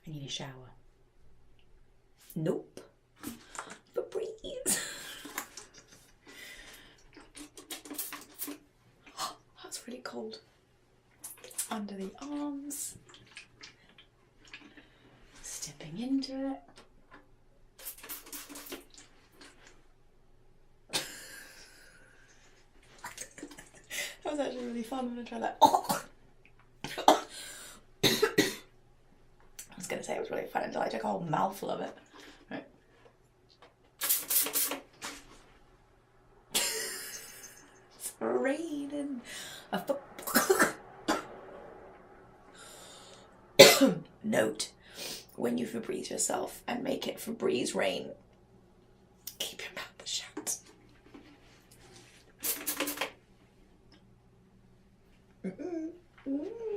I need a shower. Nope. Febreze. That's really cold. Under the arms. Stepping into it. That was actually really fun. I'm gonna try that. Oh. I was gonna say it was really fun until I took a whole mouthful of it. Right. It's raining. Note, when you Febreze yourself and make it Febreze Rain, keep your mouth shut. Mm-mm. Mm-mm.